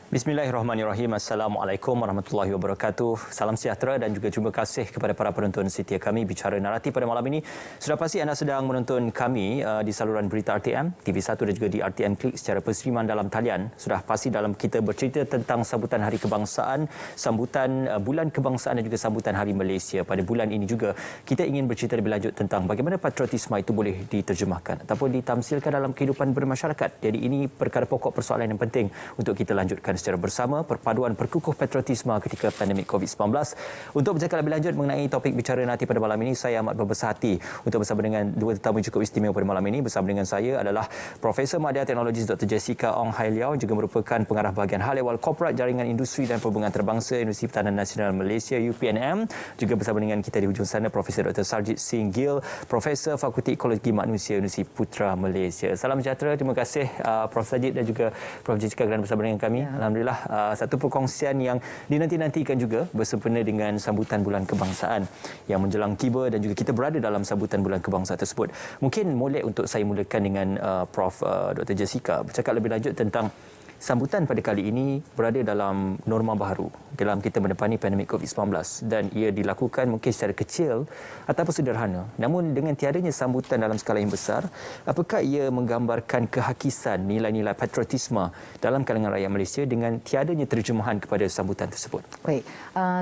Bismillahirrahmanirrahim. Assalamualaikum warahmatullahi wabarakatuh. Salam sejahtera dan juga terima kasih kepada para penonton setia kami Bicara Naratif pada malam ini. Sudah pasti anda sedang menonton kami di saluran berita RTM, TV1 dan juga di RTM Klik secara perseriman dalam talian. Sudah pasti dalam kita bercerita tentang sambutan Hari Kebangsaan, sambutan Bulan Kebangsaan dan juga sambutan Hari Malaysia. Pada bulan ini juga kita ingin bercerita lebih lanjut tentang bagaimana patriotisme itu boleh diterjemahkan ataupun ditamsilkan dalam kehidupan bermasyarakat. Jadi ini perkara pokok persoalan yang penting untuk kita lanjutkan secara bersama, perpaduan perkukuh patriotisme ketika pandemik COVID-19. Untuk bercakap lebih lanjut mengenai topik Bicara Naratif pada malam ini, saya amat berbesar hati untuk bersama dengan dua tetamu cukup istimewa pada malam ini. Bersama dengan saya adalah Profesor Madya Teknologi Dr. Jessica Ong Hai Liao, juga merupakan pengarah bahagian hal ehwal korporat Jaringan Industri dan Perhubungan Antarabangsa Universiti Pertahanan Nasional Malaysia UPNM. Juga bersama dengan kita di hujung sana Profesor Dr. Sarjit Singh Gill, Profesor Fakulti Ekologi Manusia Universiti Putra Malaysia. Salam sejahtera, terima kasih Prof Sarjit dan juga Prof Jessica kerana bersama dengan kami. Alhamdulillah, satu perkongsian yang dinanti-nantikan juga bersempena dengan sambutan Bulan Kebangsaan yang menjelang tiba dan juga kita berada dalam sambutan Bulan Kebangsaan tersebut. Mungkin molek untuk saya mulakan dengan Prof Dr. Jessica bercakap lebih lanjut tentang sambutan pada kali ini berada dalam norma baru dalam kita menepani pandemik COVID-19 dan ia dilakukan mungkin secara kecil ataupun sederhana. Namun dengan tiadanya sambutan dalam skala yang besar, apakah ia menggambarkan kehakisan nilai-nilai patriotisme dalam kalangan rakyat Malaysia dengan tiadanya terjemahan kepada sambutan tersebut? Baik,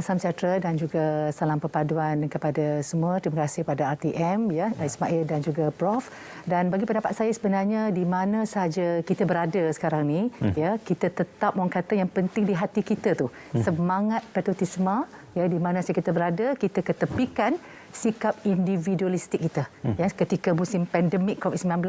salam sejahtera dan juga salam perpaduan kepada semua. Terima kasih pada RTM Ismail dan juga Prof. Dan bagi pendapat saya sebenarnya di mana sahaja kita berada sekarang ni, kita tetap orang kata yang penting di hati kita tu semangat patriotisme, di mana saja kita berada, kita ketepikan sikap individualistik kita. Ketika musim pandemik COVID-19,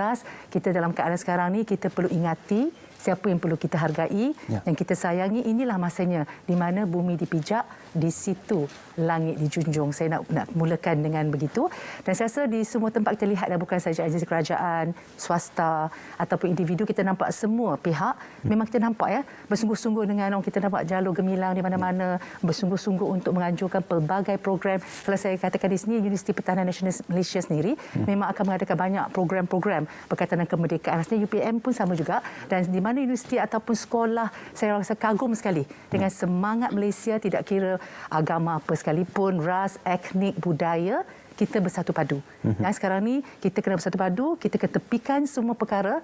kita dalam keadaan sekarang ni kita perlu ingati siapa yang perlu kita hargai dan kita sayangi. Inilah masanya di mana bumi dipijak, di situ langit dijunjung. Saya nak mulakan dengan begitu. Dan saya rasa di semua tempat kita lihat, bukan saja agensi kerajaan, swasta ataupun individu, kita nampak semua pihak memang kita nampak bersungguh-sungguh dengan orang, kita nampak jalur gemilang di mana-mana, bersungguh-sungguh untuk menganjurkan pelbagai program. Kalau saya katakan di sini, Universiti Pertahanan Nasional Malaysia sendiri memang akan mengadakan banyak program-program berkaitan dengan kemerdekaan. Rasanya UPM pun sama juga, dan di mana universiti ataupun sekolah, saya rasa kagum sekali dengan semangat Malaysia, tidak kira agama apa sekalipun, ras, etnik, budaya, kita bersatu padu. Dan sekarang ni kita kena bersatu padu, kita ketepikan semua perkara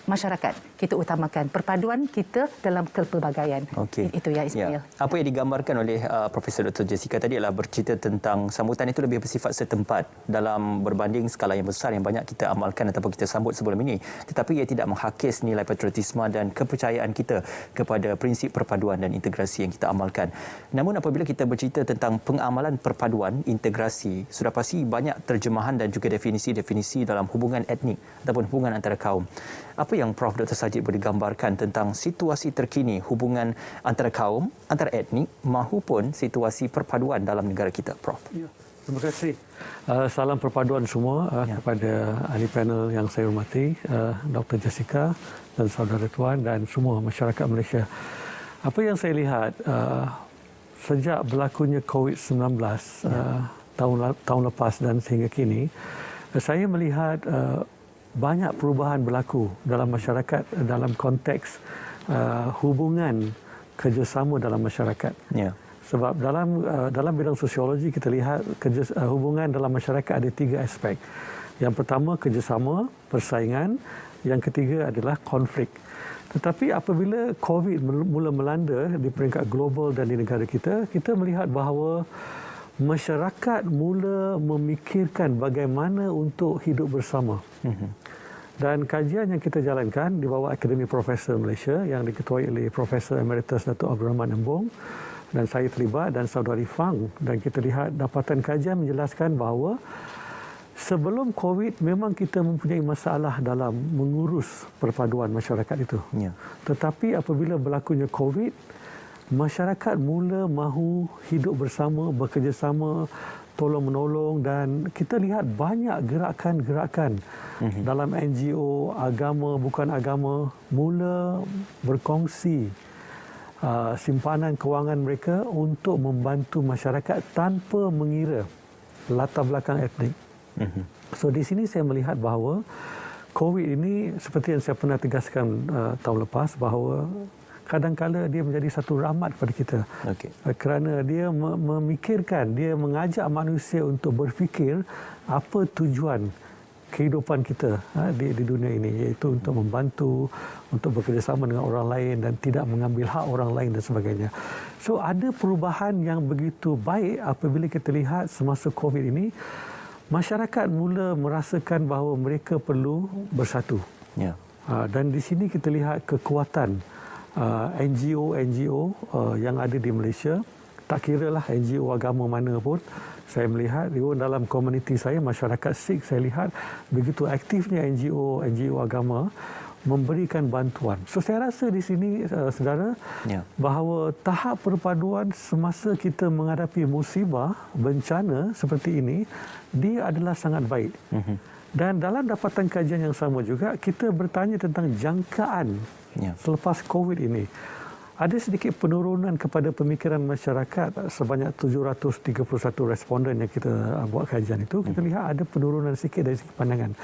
masyarakat. Kita utamakan perpaduan kita dalam kepelbagaian. Itu ya Ismail. Apa yang digambarkan oleh Profesor Dr. Jessica tadi adalah bercerita tentang sambutan itu lebih bersifat setempat dalam berbanding skala yang besar yang banyak kita amalkan ataupun kita sambut sebelum ini. Tetapi ia tidak menghakis nilai patriotisme dan kepercayaan kita kepada prinsip perpaduan dan integrasi yang kita amalkan. Namun apabila kita bercerita tentang pengamalan perpaduan, integrasi, sudah pasti banyak terjemahan dan juga definisi-definisi dalam hubungan etnik ataupun hubungan antara kaum. Apa yang Prof. Dr. Sarjit boleh gambarkan tentang situasi terkini hubungan antara kaum, antara etnik mahupun situasi perpaduan dalam negara kita, Prof? Ya, terima kasih. Salam perpaduan semua kepada ahli panel yang saya hormati, Dr. Jessica dan saudara tuan dan semua masyarakat Malaysia. Apa yang saya lihat sejak berlakunya COVID-19 tahun lepas dan sehingga kini, saya melihat banyak perubahan berlaku dalam masyarakat dalam konteks hubungan kerjasama dalam masyarakat. Sebab dalam bidang sosiologi kita lihat hubungan dalam masyarakat ada 3 aspek. Yang pertama kerjasama, persaingan. Yang ketiga adalah konflik. Tetapi apabila COVID mula melanda di peringkat global dan di negara kita, kita melihat bahawa masyarakat mula memikirkan bagaimana untuk hidup bersama. Dan kajian yang kita jalankan di bawah Akademi Profesor Malaysia yang diketuai oleh Profesor Emeritus Datuk Abdul Rahman Embong dan saya terlibat dan saudari Fang, dan kita lihat dapatan kajian menjelaskan bahawa sebelum COVID memang kita mempunyai masalah dalam mengurus perpaduan masyarakat itu. Tetapi apabila berlakunya COVID, masyarakat mula mahu hidup bersama, bekerjasama, tolong-menolong, dan kita lihat banyak gerakan-gerakan dalam NGO, agama, bukan agama, mula berkongsi simpanan kewangan mereka untuk membantu masyarakat tanpa mengira latar belakang etnik. So di sini saya melihat bahawa COVID ini, seperti yang saya pernah tegaskan tahun lepas, bahawa kadang-kala dia menjadi satu rahmat kepada kita. Kerana dia memikirkan, dia mengajak manusia untuk berfikir apa tujuan kehidupan kita di dunia ini, iaitu untuk membantu, untuk bekerjasama dengan orang lain dan tidak mengambil hak orang lain dan sebagainya. So ada perubahan yang begitu baik apabila kita lihat semasa COVID ini, masyarakat mula merasakan bahawa mereka perlu bersatu. Dan di sini kita lihat kekuatan NGO yang ada di Malaysia. Tak kiralah NGO agama mana pun, saya melihat dalam komuniti saya, masyarakat Sikh, saya lihat begitu aktifnya NGO agama memberikan bantuan. So saya rasa di sini saudara, bahawa tahap perpaduan semasa kita menghadapi musibah, bencana seperti ini, dia adalah sangat baik. Dan dalam dapatan kajian yang sama juga, kita bertanya tentang jangkaan selepas COVID ini. Ada sedikit penurunan kepada pemikiran masyarakat sebanyak 731 responden yang kita buat kajian itu. Kita lihat ada penurunan sikit dari segi pandangan.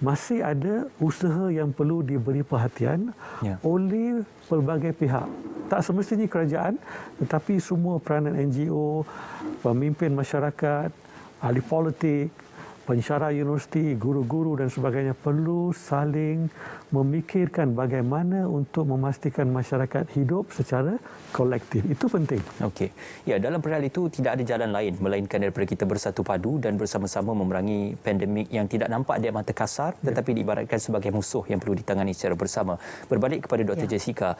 Masih ada usaha yang perlu diberi perhatian oleh pelbagai pihak. Tak semestinya kerajaan, tetapi semua peranan NGO, pemimpin masyarakat, ahli politik, pensyarah universiti, guru-guru dan sebagainya perlu saling memikirkan bagaimana untuk memastikan masyarakat hidup secara kolektif. Itu penting. Okey. Ya, dalam perihal itu tidak ada jalan lain melainkan daripada kita bersatu padu dan bersama-sama memerangi pandemik yang tidak nampak di mata kasar tetapi diibaratkan sebagai musuh yang perlu ditangani secara bersama. Berbalik kepada Dr. Jessica,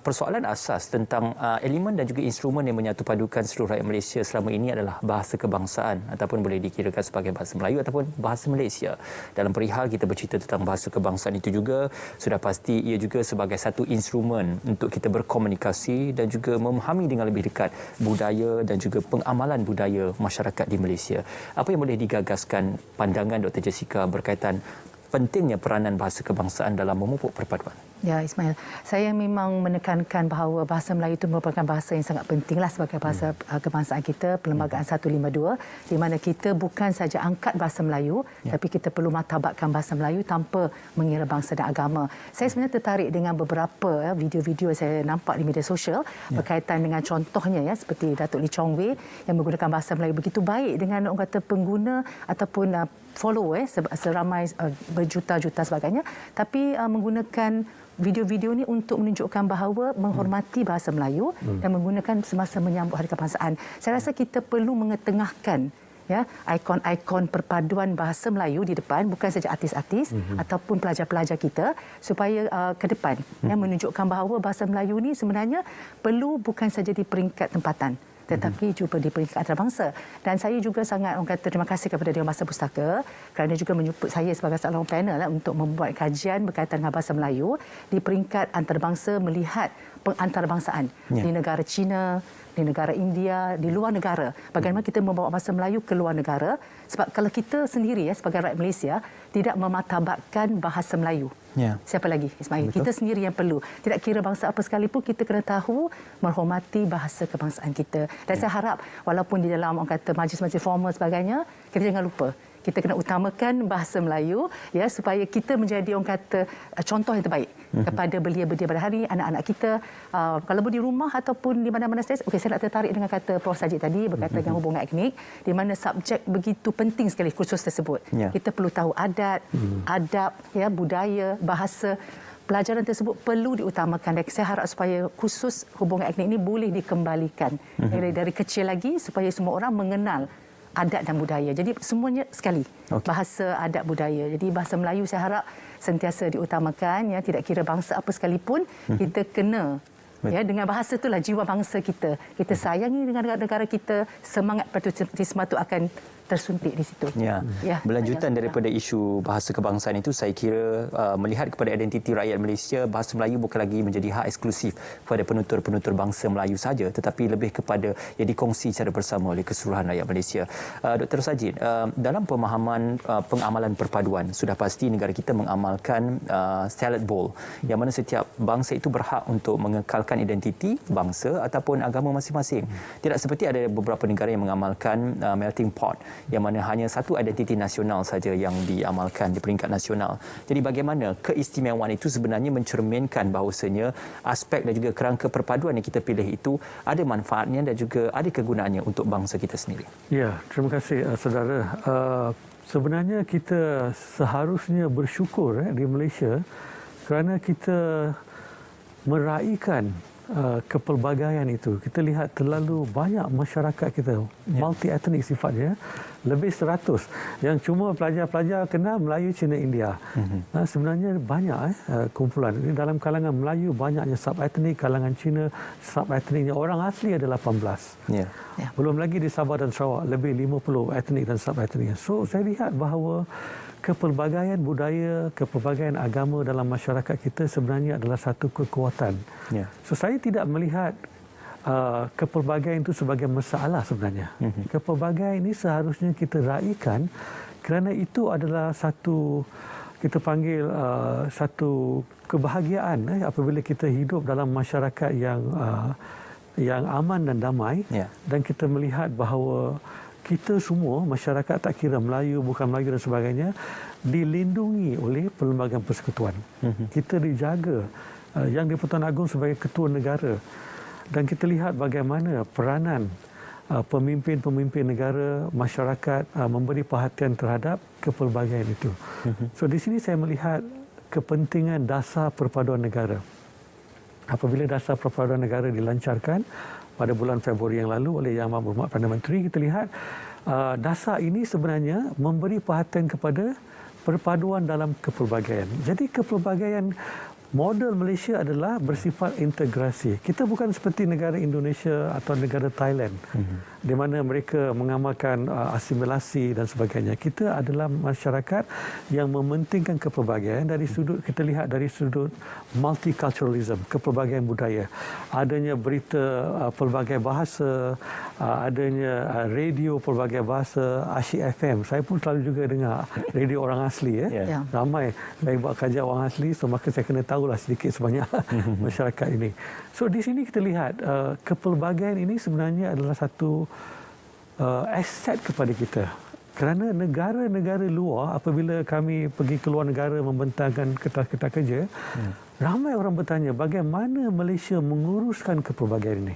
persoalan asas tentang elemen dan juga instrumen yang menyatu padukan seluruh rakyat Malaysia selama ini adalah bahasa kebangsaan ataupun boleh dikirakan sebagai bahasa Melayu ataupun bahasa Malaysia. Dalam perihal kita bercerita tentang bahasa kebangsaan itu juga, sudah pasti ia juga sebagai satu instrumen untuk kita berkomunikasi dan juga memahami dengan lebih dekat budaya dan juga pengamalan budaya masyarakat di Malaysia. Apa yang boleh digagaskan pandangan Dr. Jessica berkaitan pentingnya peranan bahasa kebangsaan dalam memupuk perpaduan? Ya, Ismail. Saya memang menekankan bahawa bahasa Melayu itu merupakan bahasa yang sangat pentinglah sebagai bahasa kebangsaan kita, Perlembagaan 152, di mana kita bukan saja angkat bahasa Melayu, tapi kita perlu martabatkan bahasa Melayu tanpa mengira bangsa dan agama. Saya sebenarnya tertarik dengan beberapa video-video yang saya nampak di media sosial berkaitan dengan contohnya seperti Datuk Lee Chong Wei yang menggunakan bahasa Melayu begitu baik dengan orang kata pengguna ataupun follower seramai berjuta-juta sebagainya, tapi menggunakan video-video ini untuk menunjukkan bahawa menghormati bahasa Melayu dan menggunakan semasa menyambut Hari Kebangsaan. Saya rasa kita perlu mengetengahkan ikon-ikon perpaduan bahasa Melayu di depan, bukan saja artis-artis ataupun pelajar-pelajar kita, supaya ke depan menunjukkan bahawa bahasa Melayu ini sebenarnya perlu bukan saja di peringkat tempatan, tetapi juga di peringkat antarabangsa. Dan saya juga sangat terima kasih kepada Dewan Bahasa Pustaka kerana juga menyebut saya sebagai salah seorang panel untuk membuat kajian berkaitan dengan bahasa Melayu di peringkat antarabangsa, melihat pengantarbangsaan di negara China, di negara India, di luar negara. Bagaimana kita membawa bahasa Melayu ke luar negara. Sebab kalau kita sendiri sebagai rakyat Malaysia tidak memartabatkan bahasa Melayu, siapa lagi, Ismail? Betul. Kita sendiri yang perlu. Tidak kira bangsa apa sekalipun, kita kena tahu menghormati bahasa kebangsaan kita. Dan saya harap walaupun di dalam majlis-majlis formal sebagainya, kita jangan lupa kita kena utamakan bahasa Melayu supaya kita menjadi contoh yang terbaik kepada belia-belia pada hari anak-anak kita, kalau di rumah ataupun di mana-mana saya nak tertarik dengan kata Prof Sajid tadi berkaitan dengan hubungan etnik, di mana subjek begitu penting sekali kursus tersebut. Kita perlu tahu adat, adab, budaya, bahasa. Pelajaran tersebut perlu diutamakan dan saya harap supaya khusus hubungan etnik ini boleh dikembalikan dari kecil lagi supaya semua orang mengenal adat dan budaya. Jadi semuanya sekali. Bahasa, adat, budaya. Jadi bahasa Melayu saya harap sentiasa diutamakan, tidak kira bangsa apa sekalipun, kita kena dengan bahasa itulah jiwa bangsa kita. Kita sayangi dengan negara kita, semangat patriotisme itu akan tersuntik di situ. Berlanjutan daripada isu bahasa kebangsaan itu, saya kira melihat kepada identiti rakyat Malaysia, bahasa Melayu bukan lagi menjadi hak eksklusif kepada penutur-penutur bangsa Melayu saja, tetapi lebih kepada yang dikongsi secara bersama oleh keseluruhan rakyat Malaysia. Dr. Sajid, dalam pemahaman pengamalan perpaduan, sudah pasti negara kita mengamalkan salad bowl, yang mana setiap bangsa itu berhak untuk mengekalkan identiti bangsa ataupun agama masing-masing. Tidak seperti ada beberapa negara yang mengamalkan melting pot, yang mana hanya satu identiti nasional saja yang diamalkan di peringkat nasional. Jadi bagaimana keistimewaan itu sebenarnya mencerminkan bahawasanya aspek dan juga kerangka perpaduan yang kita pilih itu ada manfaatnya dan juga ada kegunaannya untuk bangsa kita sendiri. Ya, terima kasih saudara. Sebenarnya kita seharusnya bersyukur di Malaysia kerana kita meraihkan kepelbagaian itu. Kita lihat terlalu banyak masyarakat kita multi etnik sifatnya, lebih 100 yang cuma pelajar-pelajar kenal Melayu, Cina, India. Sebenarnya banyak kumpulan ini dalam kalangan Melayu, banyaknya sub etnik, kalangan Cina sub etniknya orang asli ada 18. Belum lagi di Sabah dan Sarawak lebih 50 etnik dan sub etniknya. So saya lihat bahawa kepelbagaian budaya, kepelbagaian agama dalam masyarakat kita sebenarnya adalah satu kekuatan. So saya tidak melihat kepelbagaian itu sebagai masalah sebenarnya. Kepelbagaian ini seharusnya kita raikan kerana itu adalah satu, kita panggil satu kebahagiaan apabila kita hidup dalam masyarakat yang aman dan damai, dan kita melihat bahawa kita semua, masyarakat tak kira Melayu, bukan Melayu dan sebagainya, dilindungi oleh Perlembagaan Persekutuan. Kita dijaga. Yang di-Pertuan Agong sebagai ketua negara. Dan kita lihat bagaimana peranan pemimpin-pemimpin negara, masyarakat memberi perhatian terhadap kepelbagaian itu. So di sini saya melihat kepentingan dasar perpaduan negara. Apabila dasar perpaduan negara dilancarkan pada bulan Februari yang lalu oleh Yang Berhormat Perdana Menteri, kita lihat dasar ini sebenarnya memberi perhatian kepada perpaduan dalam kepelbagaian. Jadi kepelbagaian model Malaysia adalah bersifat integrasi. Kita bukan seperti negara Indonesia atau negara Thailand di mana mereka mengamalkan asimilasi dan sebagainya. Kita adalah masyarakat yang mementingkan kepelbagaian dari sudut, kita lihat dari sudut multiculturalism, kepelbagaian budaya. Adanya berita pelbagai bahasa, adanya radio pelbagai bahasa, Asyik FM. Saya pun selalu juga dengar radio orang asli. Ramai saya buat kajian orang asli, so maka saya kena tahulah sedikit sebanyak masyarakat ini. So di sini kita lihat kepelbagaian ini sebenarnya adalah satu aset kepada kita. Kerana negara-negara luar, apabila kami pergi ke luar negara membentangkan kertas-kertas kerja, ramai orang bertanya bagaimana Malaysia menguruskan kepelbagaian ini.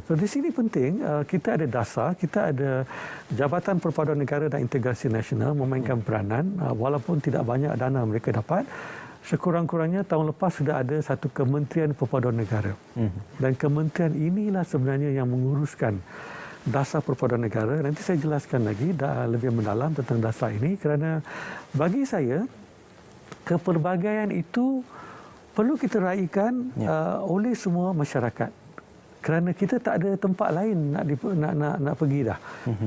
So di sini penting kita ada dasar, kita ada Jabatan Perpaduan Negara dan Integrasi Nasional memainkan peranan, walaupun tidak banyak dana mereka dapat. Sekurang-kurangnya tahun lepas sudah ada satu Kementerian Perpaduan Negara. Dan kementerian inilah sebenarnya yang menguruskan dasar perpaduan negara. Nanti saya jelaskan lagi lebih mendalam tentang dasar ini kerana bagi saya kepelbagaian itu perlu kita raikan oleh semua masyarakat. Kerana kita tak ada tempat lain nak pergi dah.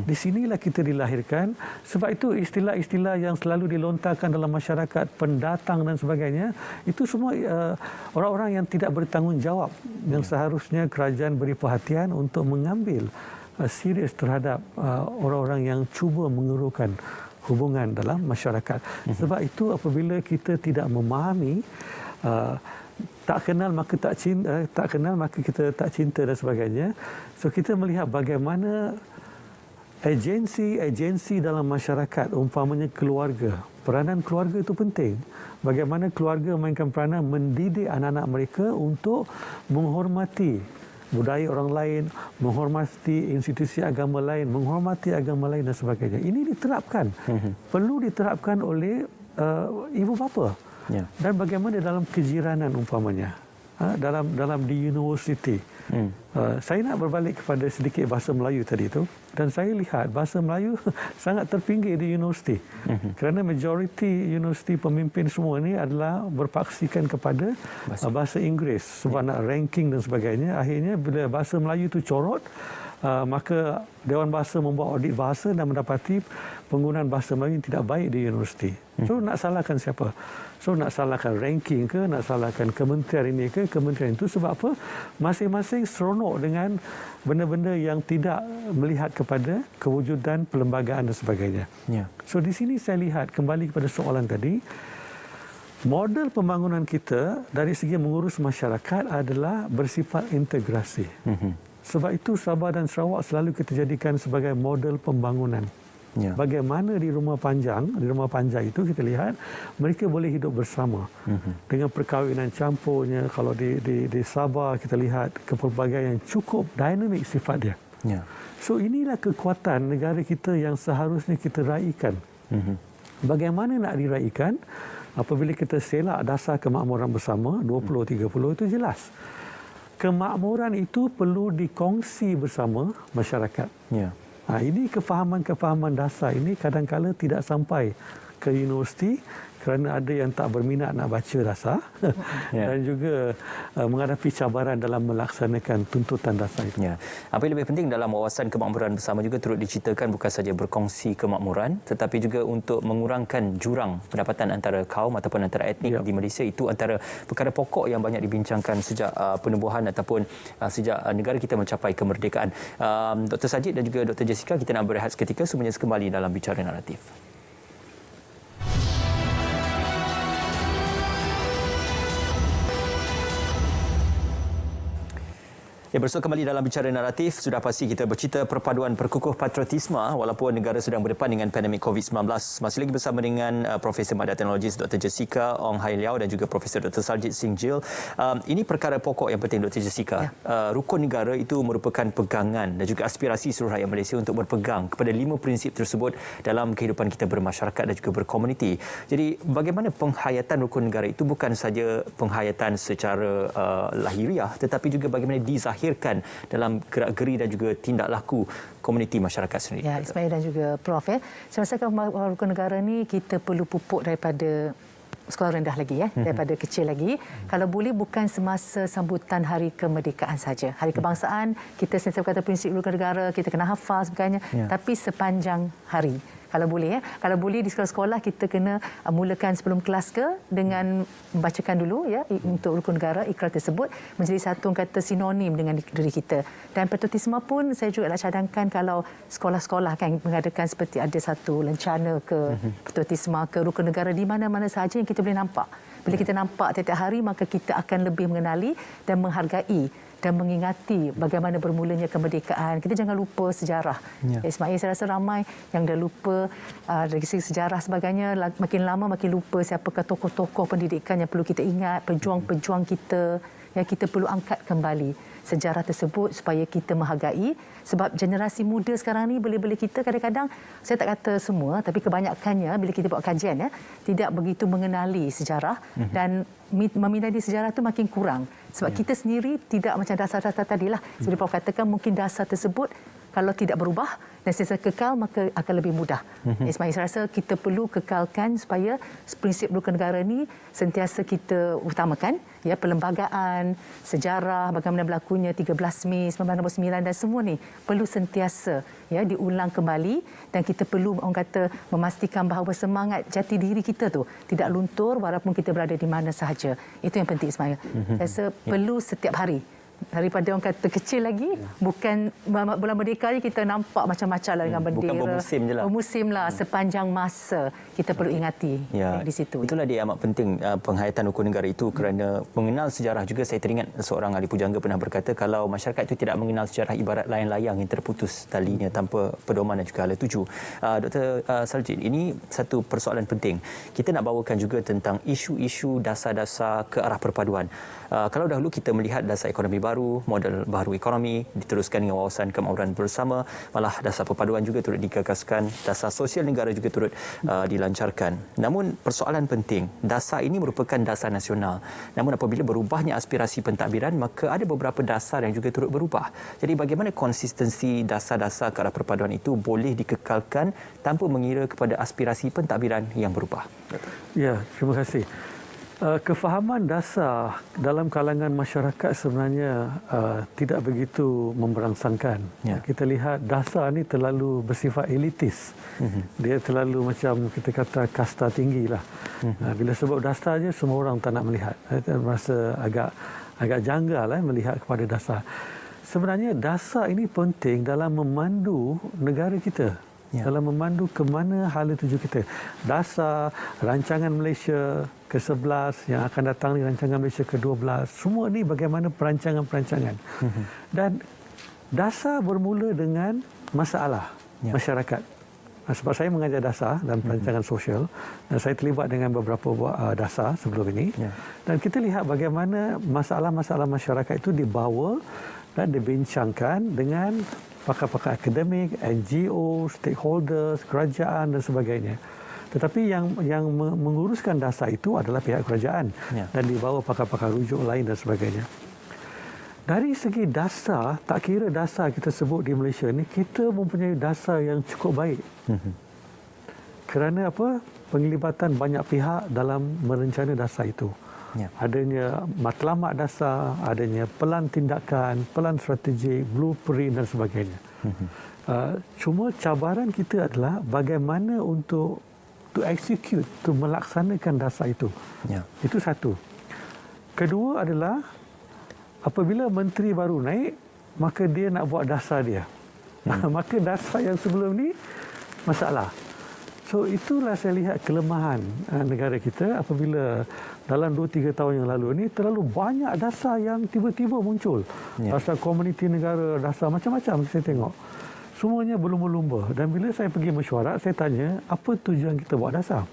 Di sinilah kita dilahirkan. Sebab itu istilah-istilah yang selalu dilontarkan dalam masyarakat, pendatang dan sebagainya, itu semua orang-orang yang tidak bertanggungjawab, yang seharusnya kerajaan beri perhatian untuk mengambil serius terhadap orang-orang yang cuba mengerukan hubungan dalam masyarakat. Sebab itu apabila kita tidak memahami tak kenal maka tak cinta, tak kenal maka kita tak cinta dan sebagainya. So kita melihat bagaimana agensi dalam masyarakat, umpamanya keluarga. Peranan keluarga itu penting. Bagaimana keluarga mainkan peranan mendidik anak-anak mereka untuk menghormati budaya orang lain, menghormati institusi agama lain, menghormati agama lain dan sebagainya. Ini diterapkan. Perlu diterapkan oleh ibu bapa. Dan bagaimana dalam kejiranan umpamanya, dalam di universiti. Saya nak berbalik kepada sedikit bahasa Melayu tadi itu, dan saya lihat bahasa Melayu sangat terpinggir di universiti. Kerana majoriti universiti pemimpin semua ini adalah berpaksikan kepada bahasa Inggeris sebab nak ranking dan sebagainya. Akhirnya bila bahasa Melayu itu corot, maka Dewan Bahasa membuat audit bahasa dan mendapati penggunaan bahasa Melayu yang tidak baik di universiti. So nak salahkan siapa? So nak salahkan ranking ke, nak salahkan kementerian ini ke, kementerian itu, sebab apa? Masing-masing seronok dengan benda-benda yang tidak melihat kepada kewujudan perlembagaan dan sebagainya. So di sini saya lihat kembali kepada soalan tadi, model pembangunan kita dari segi mengurus masyarakat adalah bersifat integrasi. Sebab itu Sabah dan Sarawak selalu kita jadikan sebagai model pembangunan. Bagaimana di rumah panjang itu kita lihat mereka boleh hidup bersama dengan perkahwinan campurnya. Kalau di Sabah kita lihat kepelbagaian yang cukup dinamik sifat dia. So inilah kekuatan negara kita yang seharusnya kita raikan. Bagaimana nak diraikan? Apabila kita selak dasar kemakmuran bersama 20-30 itu jelas. Kemakmuran itu perlu dikongsi bersama masyarakat. Ini kefahaman-kefahaman dasar ini kadang-kala tidak sampai ke universiti kerana ada yang tak berminat nak baca dasar dan juga menghadapi cabaran dalam melaksanakan tuntutan dasar itu. Apa yang lebih penting dalam wawasan kemakmuran bersama juga turut diceritakan bukan saja berkongsi kemakmuran tetapi juga untuk mengurangkan jurang pendapatan antara kaum ataupun antara etnik di Malaysia. Itu antara perkara pokok yang banyak dibincangkan sejak penubuhan ataupun sejak negara kita mencapai kemerdekaan. Dr. Sajid dan juga Dr. Jessica, kita nak berehat seketika, semuanya kembali dalam Bicara Naratif. Bersua kembali dalam Bicara Naratif. Sudah pasti kita bercerita perpaduan perkukuh patriotisme walaupun negara sedang berdepan dengan pandemik COVID-19. Masih lagi bersama dengan Profesor Madya Teknologis Dr. Jessica Ong Hai Liao dan juga Profesor Dr. Sarjit Singh Gill. Ini perkara pokok yang penting, Dr. Jessica. Rukun negara itu merupakan pegangan dan juga aspirasi seluruh rakyat Malaysia untuk berpegang kepada 5 prinsip tersebut dalam kehidupan kita bermasyarakat dan juga berkomuniti. Jadi bagaimana penghayatan rukun negara itu bukan saja penghayatan secara lahiriah tetapi juga bagaimana dizahirkan dalam gerak-geri dan juga tindak laku komuniti masyarakat sendiri. Ya, Ismail dan juga Prof. Saya rasa rukun negara ni kita perlu pupuk daripada sekolah rendah lagi, daripada kecil lagi. Kalau boleh bukan semasa sambutan Hari Kemerdekaan saja. Hari Kebangsaan, kita sentiasa berkata prinsip rukun negara, kita kena hafal sebagainya, tapi sepanjang hari. Kalau boleh, kalau boleh di sekolah-sekolah kita kena mulakan sebelum kelas dengan membacakan dulu untuk rukun negara, ikrar tersebut menjadi satu kata sinonim dengan diri kita. Dan patriotisme pun saya juga nak cadangkan kalau sekolah-sekolah kan mengadakan seperti ada satu lencana ke patriotisme ke rukun negara di mana-mana sahaja yang kita boleh nampak. Bila kita nampak tiap-tiap hari maka kita akan lebih mengenali dan menghargai dan mengingati bagaimana bermulanya kemerdekaan. Kita jangan lupa sejarah. Ismail, saya rasa ramai yang dah lupa dari segi sejarah sebagainya. Makin lama makin lupa siapakah tokoh-tokoh pendidikan yang perlu kita ingat, pejuang-pejuang kita yang kita perlu angkat kembali sejarah tersebut supaya kita menghargai. Sebab generasi muda sekarang ni boleh-boleh kita kadang-kadang, saya tak kata semua tapi kebanyakannya bila kita buat kajian tidak begitu mengenali sejarah dan meminati sejarah tu makin kurang. Sebab kita sendiri tidak macam dasar-dasar tadilah. Seperti Prof katakan mungkin dasar tersebut kalau tidak berubah dan sentiasa kekal maka akan lebih mudah. Ismail, saya rasa kita perlu kekalkan supaya prinsip rukun negara ni sentiasa kita utamakan. Perlembagaan, sejarah, bagaimana berlakunya 13 Mei 1969 dan semua ni perlu sentiasa diulang kembali dan kita perlu orang kata memastikan bahawa semangat jati diri kita tu tidak luntur walaupun kita berada di mana sahaja. Itu yang penting, Ismail. Saya rasa perlu setiap hari. Daripada orang kata kecil lagi, bukan bulan merdeka je kita nampak macam-macam lah dengan bendera. Bukan bermusim je lah. Bermusim lah, sepanjang masa kita perlu ingati di situ. Itulah dia amat penting penghayatan rukun negara itu kerana mengenal sejarah juga. Saya teringat seorang ahli pujangga pernah berkata kalau masyarakat itu tidak mengenal sejarah ibarat layang-layang yang terputus talinya tanpa pedoman dan juga hala tuju. Dr. Sarjit, ini satu persoalan penting. Kita nak bawakan juga tentang isu-isu dasar-dasar ke arah perpaduan. Kalau dahulu kita melihat dasar ekonomi baru, model baru ekonomi, diteruskan dengan wawasan kemakmuran bersama, malah dasar perpaduan juga turut dikekaskan, dasar sosial negara juga turut dilancarkan. Namun persoalan penting, dasar ini merupakan dasar nasional. Namun apabila berubahnya aspirasi pentadbiran, maka ada beberapa dasar yang juga turut berubah. Jadi bagaimana konsistensi dasar-dasar ke arah perpaduan itu boleh dikekalkan tanpa mengira kepada aspirasi pentadbiran yang berubah? Ya, terima kasih. Kefahaman dasar dalam kalangan masyarakat sebenarnya tidak begitu memberangsangkan. Kita lihat dasar ni terlalu bersifat elitis. Dia terlalu macam kita kata kasta tinggi lah. Bila sebut dasar je semua orang tak nak melihat. Saya merasa agak janggal melihat kepada dasar. Sebenarnya dasar ini penting dalam memandu negara kita. Dalam memandu ke mana hala tuju kita. Dasar, rancangan Malaysia ke-11 yang akan datang ni, rancangan Malaysia ke-12, semua ni bagaimana perancangan-perancangan. Dan dasar bermula dengan masalah masyarakat. Sebab saya mengajar dasar dan perancangan sosial dan saya terlibat dengan beberapa dasar sebelum ini. Dan kita lihat bagaimana masalah-masalah masyarakat itu dibawa dan dibincangkan dengan pakar-pakar akademik, NGO, stakeholders, kerajaan dan sebagainya. Tetapi yang menguruskan dasar itu adalah pihak kerajaan dan dibawa pakar-pakar rujuk lain dan sebagainya. Dari segi dasar, tak kira dasar kita sebut di Malaysia ni, kita mempunyai dasar yang cukup baik. Kerana apa? Penglibatan banyak pihak dalam merencana dasar itu. Adanya matlamat dasar, adanya pelan tindakan, pelan strategik, blueprint dan sebagainya. Cuma cabaran kita adalah bagaimana untuk execute, melaksanakan dasar itu. Itu satu. Kedua adalah apabila menteri baru naik, maka dia nak buat dasar dia. Maka dasar yang sebelum ni masalah. So itulah saya lihat kelemahan negara kita apabila dalam 2-3 tahun yang lalu ni terlalu banyak dasar yang tiba-tiba muncul. Dasar komuniti negara, dasar macam-macam saya tengok. Semuanya berlumba-lumba. Dan bila saya pergi mesyuarat, saya tanya, apa tujuan kita buat dasar?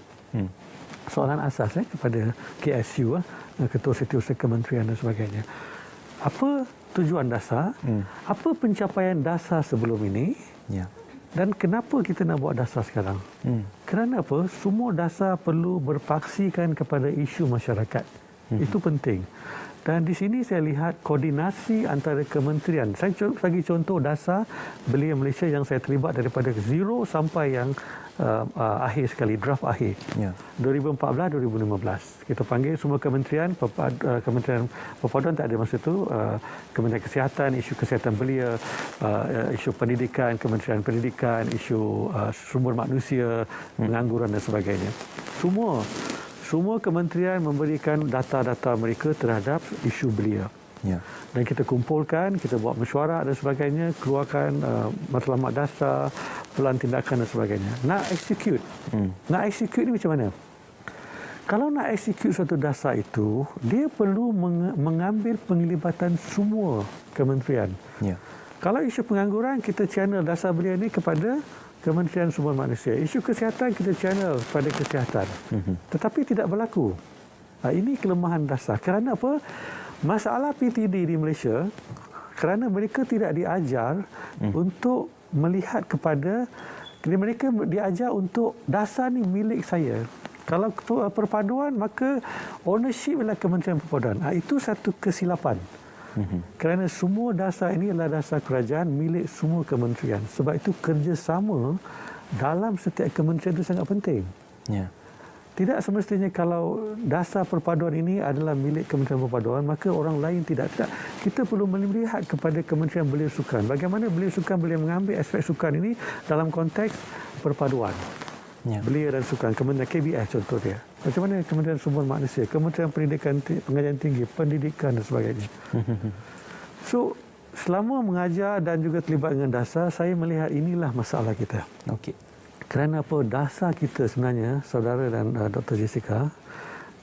Soalan asas kepada KSU, Ketua Setiausaha Kementerian dan sebagainya. Apa tujuan dasar? Apa pencapaian dasar sebelum ini? Dan kenapa kita nak buat dasar sekarang? Kerana apa? Semua dasar perlu berpaksikan kepada isu masyarakat. Itu penting. Dan di sini saya lihat koordinasi antara kementerian. Saya bagi contoh dasar Belia Malaysia yang saya terlibat daripada zero sampai yang akhir sekali, draft akhir. 2014-2015. Kita panggil semua kementerian, kementerian perpaduan tak ada masa itu, Kementerian Kesihatan, isu kesihatan belia, isu pendidikan, Kementerian Pendidikan, isu sumber manusia, pengangguran dan sebagainya. Semua kementerian memberikan data-data mereka terhadap isu belia. Dan kita kumpulkan, kita buat mesyuarat dan sebagainya, keluarkan matlamat dasar, pelan tindakan dan sebagainya. Nak execute. Nak execute ni macam mana? Kalau nak execute satu dasar itu, dia perlu mengambil penglibatan semua kementerian. Kalau isu pengangguran, kita channel dasar belia ni kepada Kementerian Sumber Manusia. Isu kesihatan kita channel pada kesihatan. Tetapi tidak berlaku. Ini kelemahan dasar. Kerana apa? Masalah PTD di Malaysia, kerana mereka tidak diajar untuk melihat kepada, mereka diajar untuk dasar ni milik saya. Kalau perpaduan, maka ownership adalah Kementerian Perpaduan. Itu satu kesilapan. Kerana semua dasar ini adalah dasar kerajaan milik semua kementerian. Sebab itu kerjasama dalam setiap kementerian itu sangat penting. Tidak semestinya kalau dasar perpaduan ini adalah milik Kementerian Perpaduan, maka orang lain tidak. Kita perlu melihat kepada Kementerian Belia Sukan. Bagaimana Belia Sukan boleh mengambil aspek sukan ini dalam konteks perpaduan. Belia dan sukan, Kementerian KBS contoh dia. Macam mana Kementerian Sumber Manusia, Kementerian Pendidikan, Pengajian Tinggi, Pendidikan dan sebagainya. So, selama mengajar dan juga terlibat dengan dasar, saya melihat inilah masalah kita. Kerana apa? Dasar kita sebenarnya, saudara dan Dr. Jessica,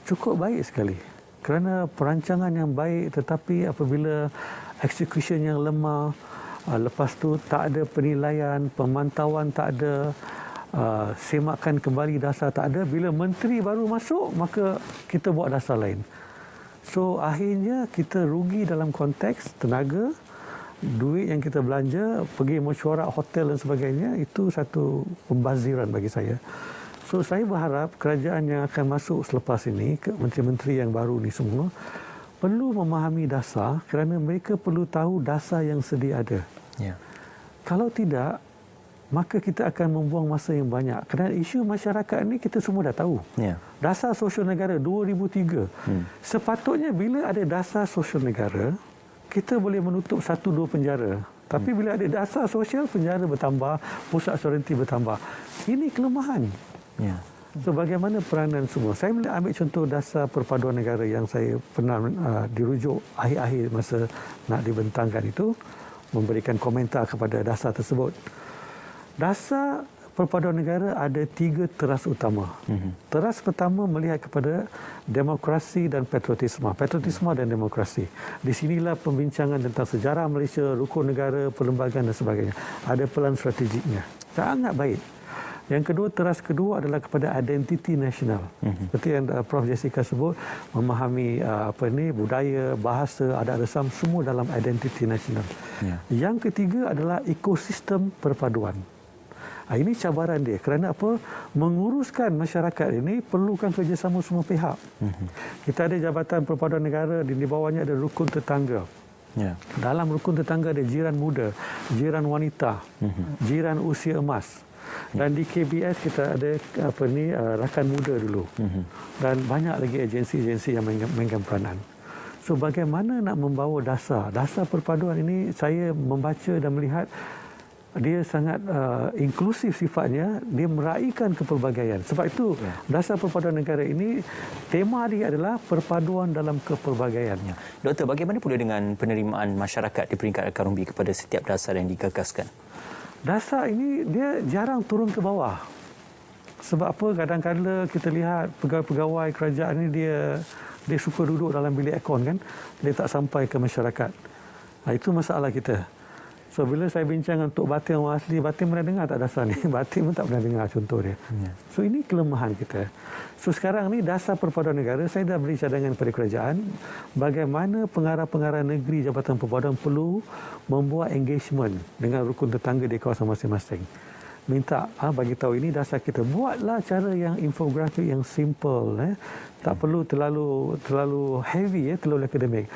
cukup baik sekali. Kerana perancangan yang baik, tetapi apabila execution yang lemah, lepas tu tak ada penilaian, pemantauan tak ada, semakan kembali dasar tak ada. Bila menteri baru masuk, maka kita buat dasar lain. So akhirnya kita rugi dalam konteks tenaga, duit yang kita belanja, pergi mesyuarat hotel dan sebagainya. Itu satu pembaziran bagi saya. So saya berharap kerajaan yang akan masuk selepas ini, menteri-menteri yang baru ni semua, perlu memahami dasar kerana mereka perlu tahu dasar yang sedia ada. Kalau tidak, maka kita akan membuang masa yang banyak. Kerana isu masyarakat ni kita semua dah tahu. Dasar sosial negara 2003. Sepatutnya bila ada dasar sosial negara, kita boleh menutup 1-2 penjara. Tapi bila ada dasar sosial, penjara bertambah, pusat sovereignty bertambah. Ini kelemahan. So bagaimana peranan semua? Saya ambil contoh dasar perpaduan negara yang saya pernah dirujuk akhir-akhir masa nak dibentangkan itu, memberikan komentar kepada dasar tersebut. Dasar perpaduan negara ada 3 teras utama. Teras pertama melihat kepada demokrasi dan patriotisme. Patriotisme dan demokrasi. Di sinilah pembincangan tentang sejarah Malaysia, rukun negara, perlembagaan dan sebagainya. Ada pelan strategiknya. Sangat baik. Yang kedua, teras kedua adalah kepada identiti nasional. Seperti yang Prof Jessica sebut, memahami budaya, bahasa, adat resam semua dalam identiti nasional. Yang ketiga adalah ekosistem perpaduan. Ini cabaran dia. Kerana apa? Menguruskan masyarakat ini perlukan kerjasama semua pihak. Kita ada Jabatan Perpaduan Negara, di bawahnya ada rukun tetangga. Dalam rukun tetangga ada jiran muda, jiran wanita, jiran usia emas. Dan di KBS kita ada rakan muda dulu. Dan banyak lagi agensi-agensi yang mainkan peranan. So bagaimana nak membawa dasar perpaduan ini, saya membaca dan melihat dia sangat inklusif sifatnya, dia meraihkan kepelbagaian. Sebab itu dasar perpaduan negara ini, tema dia adalah perpaduan dalam kepelbagaian. Doktor, bagaimana pula dengan penerimaan masyarakat di peringkat akar umbi kepada setiap dasar yang digagaskan? Dasar ini dia jarang turun ke bawah. Sebab apa? Kadang-kadang kita lihat pegawai-pegawai kerajaan ini dia suka duduk dalam bilik aircon kan, dia tak sampai ke masyarakat. Itu masalah kita. So bila saya bincang untuk batin orang asli, batin pernah dengar tak dasar ni? Batin pun tak pernah dengar contoh dia. So ini kelemahan kita. So sekarang ni dasar perpaduan negara, saya dah beri cadangan kepada kerajaan bagaimana pengarah-pengarah negeri Jabatan Perpaduan perlu membuat engagement dengan rukun tetangga di kawasan masing-masing. Minta bagi tahu ini dasar kita, buatlah cara yang infografik yang simple, tak perlu terlalu heavy, terlalu akademik.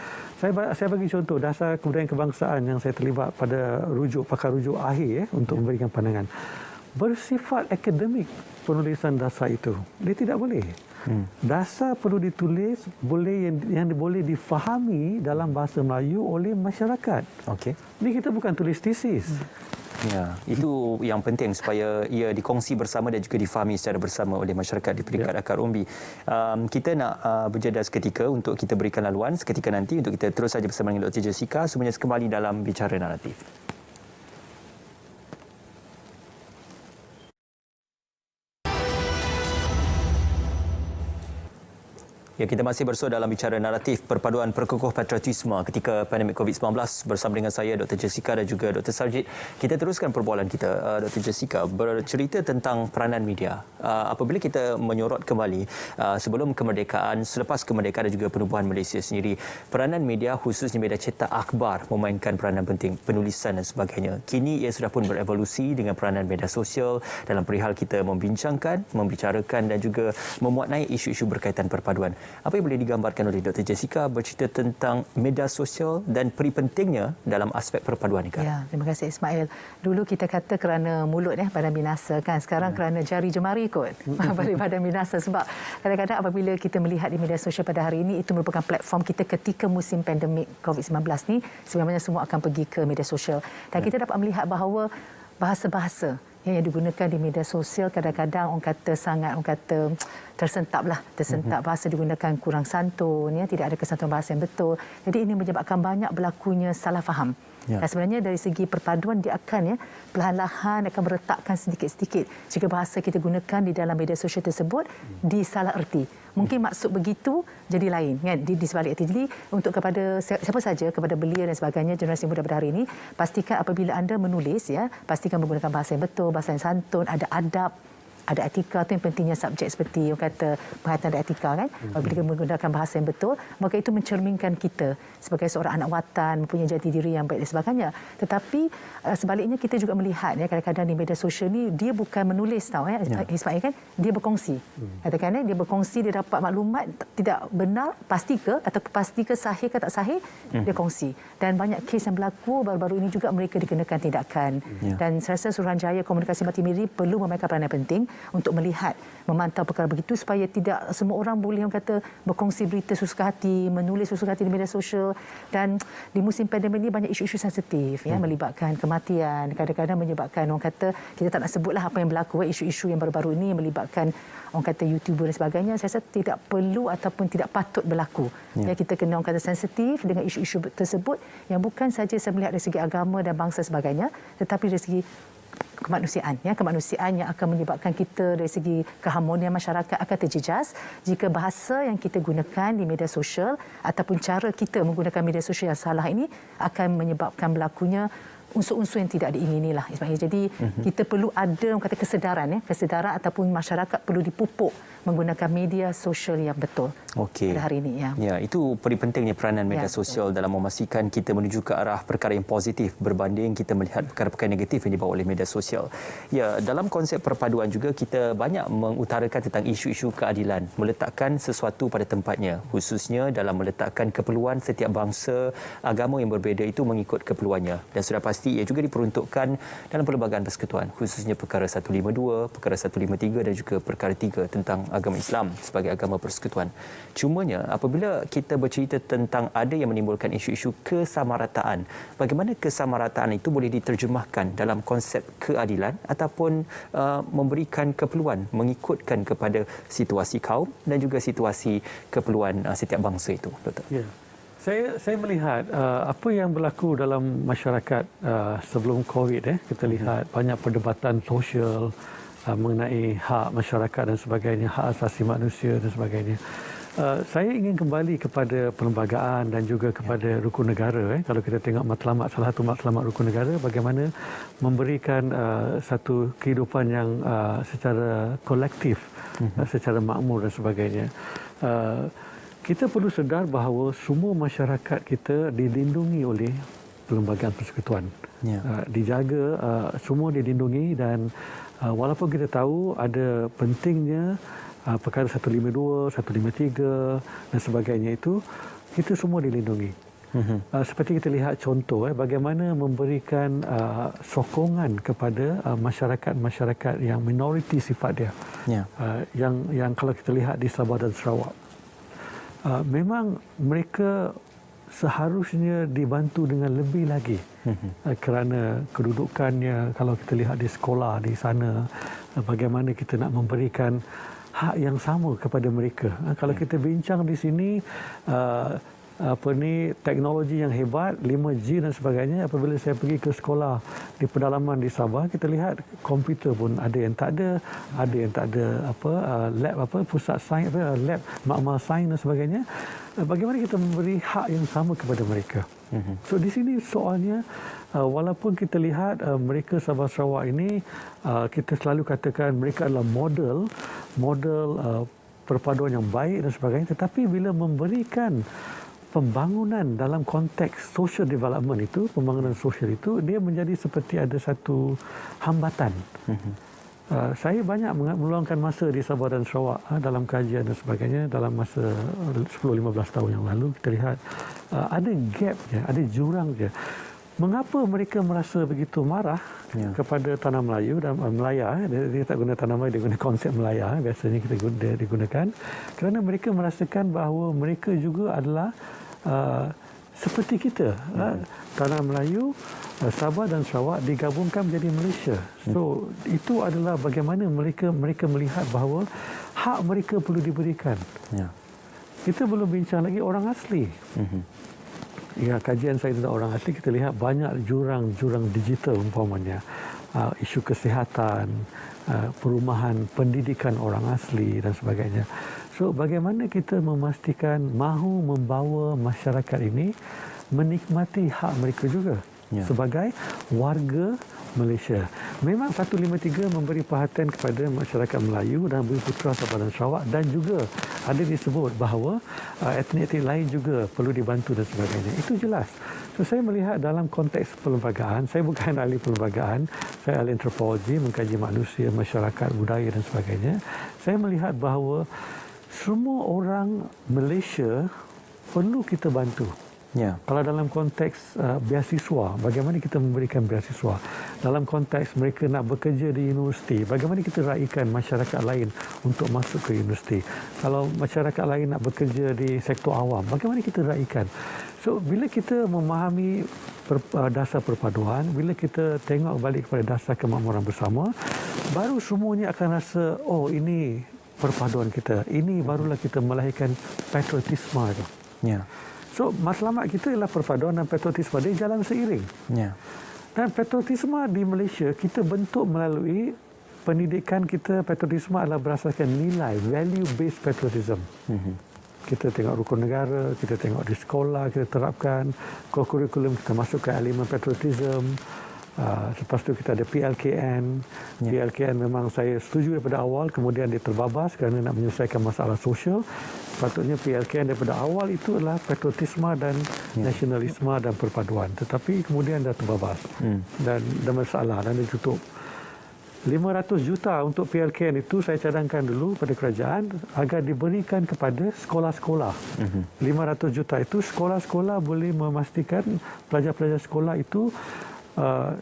Saya bagi contoh dasar kebudayaan kebangsaan yang saya terlibat pada pakar rujuk akhir untuk memberikan pandangan. Bersifat akademik penulisan dasar itu, dia tidak boleh. Dasar perlu ditulis yang boleh difahami dalam bahasa Melayu oleh masyarakat. Ini kita bukan tulis tesis. Ya, itu yang penting supaya ia dikongsi bersama dan juga difahami secara bersama oleh masyarakat di peringkat akar umbi. Kita nak berjeda seketika untuk kita berikan laluan. Seketika nanti untuk kita terus saja bersama dengan Dr. Jessica. Semuanya kembali dalam Bicara Naratif. Ya, kita masih bersua dalam Bicara Naratif Perpaduan Perkukuh Patriotisme ketika pandemik COVID-19 bersama dengan saya Dr. Jessica dan juga Dr. Sarjit. Kita teruskan perbualan kita. Dr. Jessica bercerita tentang peranan media. Apabila kita menyorot kembali sebelum kemerdekaan, selepas kemerdekaan dan juga penubuhan Malaysia sendiri, peranan media khususnya media cetak akhbar memainkan peranan penting, penulisan dan sebagainya. Kini ia sudah pun berevolusi dengan peranan media sosial dalam perihal kita membincangkan, membicarakan dan juga memuat naik isu-isu berkaitan perpaduan. Apa yang boleh digambarkan oleh Dr. Jessica bercerita tentang media sosial dan peri pentingnya dalam aspek perpaduan negara? Ya, terima kasih Ismail. Dulu kita kata kerana mulut badan binasa kan. Sekarang kerana jari jemari kot badan binasa. Sebab kadang-kadang apabila kita melihat di media sosial pada hari ini, itu merupakan platform kita ketika musim pandemik COVID-19 ni, sebenarnya semua akan pergi ke media sosial. Dan kita dapat melihat bahawa bahasa-bahasa yang digunakan di media sosial kadang-kadang orang kata tersentak bahasa digunakan kurang santun, tidak ada kesantunan bahasa yang betul. Jadi ini menyebabkan banyak berlakunya salah faham. Dan sebenarnya dari segi perpaduan dia akan perlahan-lahan akan meretakkan sedikit-sedikit jika bahasa kita gunakan di dalam media sosial tersebut disalah erti. Mungkin maksud begitu jadi lain kan di sebalik itu. Jadi untuk kepada siapa saja, kepada belia dan sebagainya, generasi muda pada hari ini, pastikan apabila anda menulis pastikan menggunakan bahasa yang betul, bahasa yang santun, ada adab, ada etika. Itu yang pentingnya subjek seperti yang kata perhatian ada etika kan. Apabila menggunakan bahasa yang betul, maka itu mencerminkan kita sebagai seorang anak watan, mempunyai jati diri yang baik dan sebagainya. Tetapi sebaliknya kita juga melihat kadang-kadang di media sosial ni dia bukan menulis Ismail kan, dia berkongsi. Katakan dia berkongsi, dia dapat maklumat tidak benar, pasti ke sahih ke tak sahih, dia kongsi. Dan banyak kes yang berlaku baru-baru ini juga mereka dikenakan tindakan. Dan saya rasa Suruhanjaya Komunikasi Multimedia perlu memainkan peranan penting untuk melihat, memantau perkara begitu supaya tidak semua orang boleh berkongsi berita susuka hati, menulis susuka hati di media sosial. Dan di musim pandemik ini banyak isu-isu sensitif melibatkan kematian, kadang-kadang menyebabkan orang kata, kita tak nak sebutlah apa yang berlaku, isu-isu yang baru-baru ini yang melibatkan orang kata YouTuber dan sebagainya. Saya rasa tidak perlu ataupun tidak patut berlaku. Kita kena orang kata sensitif dengan isu-isu tersebut yang bukan saja saya melihat dari segi agama dan bangsa sebagainya, tetapi dari segi kemanusiaan yang akan menyebabkan kita dari segi keharmonian masyarakat akan terjejas jika bahasa yang kita gunakan di media sosial ataupun cara kita menggunakan media sosial yang salah ini akan menyebabkan berlakunya unsur-unsur yang tidak diingini lah Ismail. Jadi kita perlu ada kata kesedaran ataupun masyarakat perlu dipupuk menggunakan media sosial yang betul pada hari ini. Ya, itu pentingnya peranan media sosial dalam memastikan kita menuju ke arah perkara yang positif berbanding kita melihat perkara-perkara negatif yang dibawa oleh media sosial. Ya, dalam konsep perpaduan juga kita banyak mengutarakan tentang isu-isu keadilan, meletakkan sesuatu pada tempatnya, khususnya dalam meletakkan keperluan setiap bangsa, agama yang berbeza itu mengikut keperluannya. Dan sudah pasti ia juga diperuntukkan dalam Perlembagaan Persekutuan, khususnya perkara 152, perkara 153 dan juga perkara 3 tentang agama Islam sebagai agama persekutuan. Cumanya apabila kita bercerita tentang ada yang menimbulkan isu-isu kesamarataan, bagaimana kesamarataan itu boleh diterjemahkan dalam konsep keadilan ataupun memberikan keperluan mengikutkan kepada situasi kaum dan juga situasi keperluan setiap bangsa itu, Doktor? Ya. Saya melihat apa yang berlaku dalam masyarakat sebelum COVID. Kita lihat banyak perdebatan sosial mengenai hak masyarakat dan sebagainya, hak asasi manusia dan sebagainya. Saya ingin kembali kepada perlembagaan dan juga kepada rukun negara. Kalau kita tengok matlamat, salah satu matlamat rukun negara, bagaimana memberikan satu kehidupan yang secara kolektif, secara makmur dan sebagainya. Kita perlu sedar bahawa semua masyarakat kita dilindungi oleh Perlembagaan Persekutuan. Dijaga, semua dilindungi dan walaupun kita tahu ada pentingnya perkara 152, 153 dan sebagainya itu, kita semua dilindungi. Seperti kita lihat contoh bagaimana memberikan sokongan kepada masyarakat-masyarakat yang minoriti sifat dia. Yang kalau kita lihat di Sabah dan Sarawak, memang mereka seharusnya dibantu dengan lebih lagi kerana kedudukannya. Kalau kita lihat di sekolah di sana, bagaimana kita nak memberikan hak yang sama kepada mereka. Kalau kita bincang di sini teknologi yang hebat, 5G dan sebagainya, apabila saya pergi ke sekolah di pedalaman di Sabah, kita lihat komputer pun ada yang tak ada yang tak ada lab pusat sains, lab makmal sains dan sebagainya. Bagaimana kita memberi hak yang sama kepada mereka? So di sini soalnya, walaupun kita lihat mereka Sabah Sarawak ini, kita selalu katakan mereka adalah model perpaduan yang baik dan sebagainya, tetapi bila memberikan pembangunan dalam konteks social development itu, pembangunan sosial itu, dia menjadi seperti ada satu hambatan. Saya banyak meluangkan masa di Sabah dan Sarawak dalam kajian dan sebagainya dalam masa 10-15 tahun yang lalu. Kita lihat ada gap je, ada jurang je. Mengapa mereka merasa begitu marah kepada tanah Melayu dan Melaya? Dia tak guna tanah Melayu, dia guna konsep Melaya. Biasanya kita digunakan kerana mereka merasakan bahawa mereka juga adalah seperti kita. Tanah Melayu, Sabah dan Sarawak digabungkan menjadi Malaysia. So itu adalah bagaimana mereka melihat bahawa hak mereka perlu diberikan. Kita belum bincang lagi orang asli. Ya, kajian saya tentang orang asli, kita lihat banyak jurang digital umpamanya, isu kesihatan, perumahan, pendidikan orang asli dan sebagainya. So bagaimana kita memastikan mahu membawa masyarakat ini menikmati hak mereka juga sebagai warga Malaysia. Memang 153 memberi perhatian kepada masyarakat Melayu dan Bumiputera Sabah dan Sarawak, dan juga ada disebut bahawa etnik-etnik lain juga perlu dibantu dan sebagainya. Itu jelas. So saya melihat dalam konteks perlembagaan, saya bukan ahli perlembagaan, saya ahli antropologi, mengkaji manusia, masyarakat, budaya dan sebagainya. Saya melihat bahawa semua orang Malaysia perlu kita bantu. Kalau dalam konteks beasiswa, bagaimana kita memberikan beasiswa? Dalam konteks mereka nak bekerja di universiti, bagaimana kita raikan masyarakat lain untuk masuk ke universiti? Kalau masyarakat lain nak bekerja di sektor awam, bagaimana kita raikan? So, bila kita memahami dasar perpaduan, bila kita tengok balik kepada dasar kemakmuran bersama, baru semuanya akan rasa, oh ini perpaduan kita. Ini barulah kita melahirkan patriotisme itu. So, matlamat kita ialah perpaduan dan patriotisme. Dia jalan seiring. Dan patriotisme di Malaysia, kita bentuk melalui pendidikan kita. Patriotisme adalah berdasarkan nilai, value-based patriotism. kita tengok rukun negara, kita tengok di sekolah, kita terapkan kurikulum, kita masukkan elemen patriotism. Lepas tu kita ada PLKN. PLKN memang saya setuju daripada awal, kemudian dia terbabas kerana nak menyelesaikan masalah sosial. Sepatutnya PLKN daripada awal itu adalah patriotisme dan nasionalisme dan perpaduan. Tetapi kemudian dah terbabas dan ada masalah dan dia tutup. 500 juta untuk PLKN itu saya cadangkan dulu pada kerajaan agar diberikan kepada sekolah-sekolah. 500 juta itu sekolah-sekolah boleh memastikan pelajar-pelajar sekolah itu